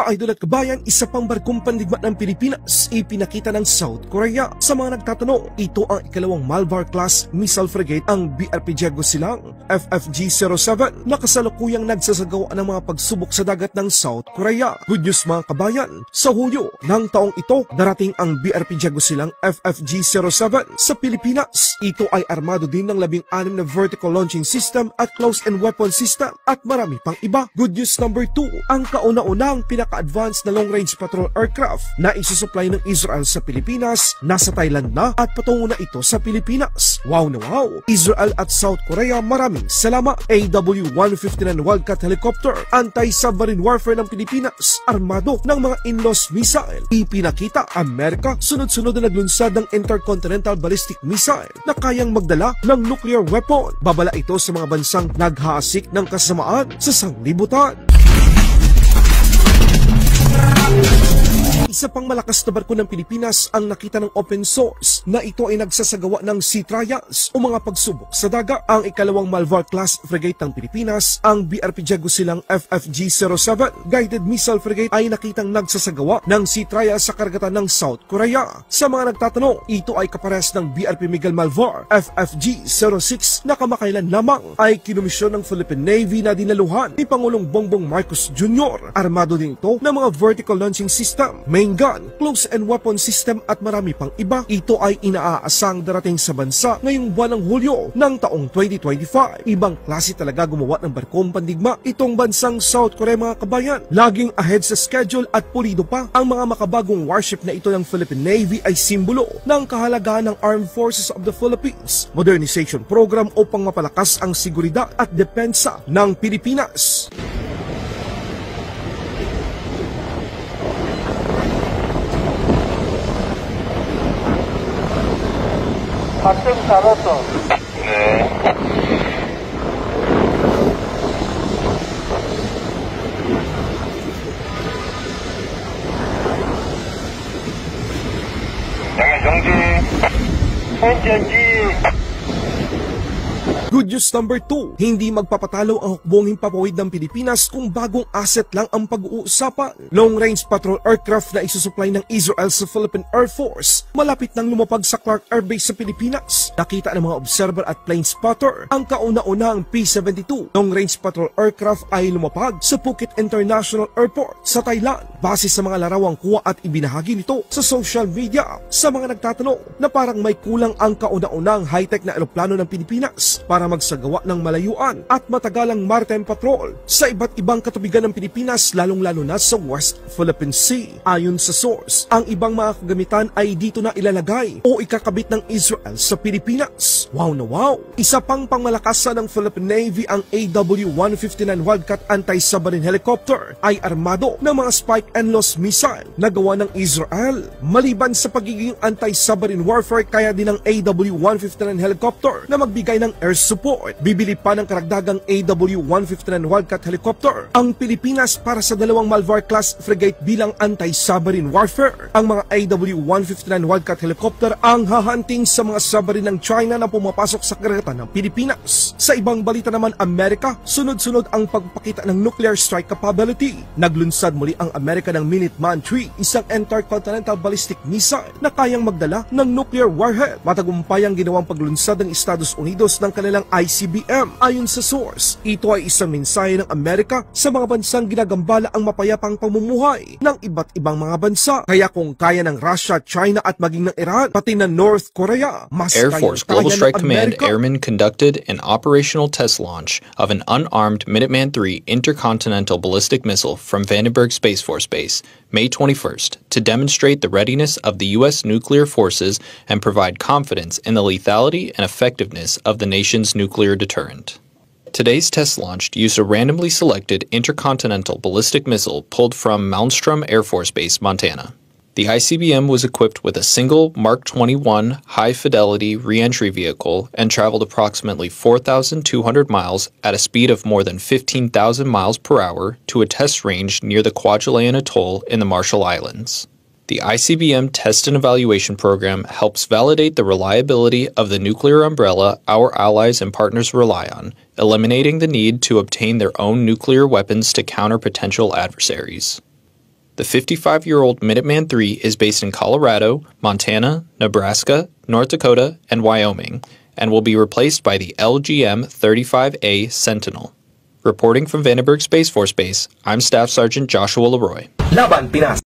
Ka-idol at kabayan, isa pang barkong pandigma ng Pilipinas ipinakita ng South Korea. Sa mga nagtatanong, ito ang ikalawang Malvar-class missile frigate, ang BRP Diego Silang FFG-07 na kasalukuyang nagsasagawa ng mga pagsubok sa dagat ng South Korea. Good news mga kabayan, sa Hulyo ng taong ito, darating ang BRP Diego Silang FFG-07 sa Pilipinas. Ito ay armado din ng 16 na vertical launching system at close-end weapon system at marami pang iba. Good news number 2, ang kauna-unang pinaka-advanced na long-range patrol aircraft na isusupply ng Israel sa Pilipinas, nasa Thailand na at patungo na ito sa Pilipinas. Wow na wow! Israel at South Korea, maraming salamat. AW-159 Wildcat helicopter, anti-submarine warfare ng Pilipinas, armado ng mga INLOS missile. Ipinakita Amerika, sunod-sunod na naglunsad ng intercontinental ballistic missile na kayang magdala ng nuclear weapon. Babala ito sa mga bansang naghahasik ng kasamaan sa sanglibutan. Isa pang malakas na barko ng Pilipinas ang nakita ng open source na ito ay nagsasagawa ng sea trials o mga pagsubok sa dagat. Ang ikalawang Malvar-class frigate ng Pilipinas, ang BRP Diego Silang FFG-07 guided missile frigate, ay nakitang nagsasagawa ng sea trials sa karagatan ng South Korea. Sa mga nagtatanong, ito ay kaparehas ng BRP Miguel Malvar FFG-06 na kamakailan lamang ay kinumisyon ng Philippine Navy na dinaluhan ni Pangulong Bongbong Marcos Jr. Armado din ito ng mga vertical launching system, main gun, close-end weapon system at marami pang iba. Ito ay inaasang darating sa bansa ngayong buwan ng Hulyo ng taong 2025. Ibang klase talaga gumawa ng barkong pandigma itong bansang South Korea mga kabayan. Laging ahead sa schedule at pulido pa. Ang mga makabagong warship na ito ng Philippine Navy ay simbolo ng kahalagahan ng Armed Forces of the Philippines modernization program upang mapalakas ang seguridad at depensa ng Pilipinas. 학생 잘했어. 네. 양면 정지. 현전지. Good news number 2, hindi magpapatalo ang hukbong himpapawid ng Pilipinas kung bagong asset lang ang pag-uusapan. Long-range patrol aircraft na isusupply ng Israel sa Philippine Air Force malapit nang lumapag sa Clark Air Base sa Pilipinas. Nakita ng mga observer at plane spotter ang kauna-unahang P-72 long-range patrol aircraft ay lumapag sa Phuket International Airport sa Thailand. Base sa mga larawang kuha at ibinahagi nito sa social media, sa mga nagtatanong na parang may kulang ang kauna-unahang high-tech na eroplano ng Pilipinas para magsagawa ng malayuan at matagalang maritime patrol sa iba't ibang katubigan ng Pilipinas, lalong-lalo na sa West Philippine Sea. Ayon sa source, ang ibang mga kagamitan ay dito na ilalagay o ikakabit ng Israel sa Pilipinas. Wow na wow! Isa pang pangmalakasan ng Philippine Navy, ang AW-159 Wildcat anti-submarine helicopter ay armado ng mga spike and loss missile na gawa ng Israel. Maliban sa pagiging anti-submarine warfare, kaya din ang AW-159 helicopter na magbigay ng air support. Bibili pa ng karagdagang AW-159 Wildcat helicopter ang Pilipinas para sa dalawang Malvar-class frigate bilang anti-submarine warfare. Ang mga AW-159 Wildcat helicopter ang hahanting sa mga submarine ng China na pumapasok sa karagatan ng Pilipinas. Sa ibang balita naman, Amerika, sunod-sunod ang pagpakita ng nuclear strike capability. Naglunsad muli ang Amerika ng Minuteman III, isang intercontinental ballistic missile na kayang magdala ng nuclear warhead. Matagumpay ang ginawang paglunsad ng Estados Unidos ng kanilang ICBM. Ayon sa source, ito ay isang mensahe ng Amerika sa mga bansang ginagambala ang mapayapang pamumuhay ng iba't ibang mga bansa. Kaya kung kaya ng Russia, China at maging ng Iran, pati ng North Korea, mas Air Force Global Strike Command Amerika. Airmen conducted an operational test launch of an unarmed Minuteman III intercontinental ballistic missile from Vandenberg Space Force Base, May 21st, to demonstrate the readiness of the U.S. nuclear forces and provide confidence in the lethality and effectiveness of the nation's nuclear deterrent. Today's test launch used a randomly selected intercontinental ballistic missile pulled from Malmstrom Air Force Base, Montana. The ICBM was equipped with a single Mark 21 high-fidelity re-entry vehicle and traveled approximately 4,200 miles at a speed of more than 15,000 miles per hour to a test range near the Kwajalein Atoll in the Marshall Islands. The ICBM Test and Evaluation Program helps validate the reliability of the nuclear umbrella our allies and partners rely on, eliminating the need to obtain their own nuclear weapons to counter potential adversaries. The 55-year-old Minuteman III is based in Colorado, Montana, Nebraska, North Dakota, and Wyoming, and will be replaced by the LGM-35A Sentinel. Reporting from Vandenberg Space Force Base, I'm Staff Sergeant Joshua Leroy. Laban Pinas.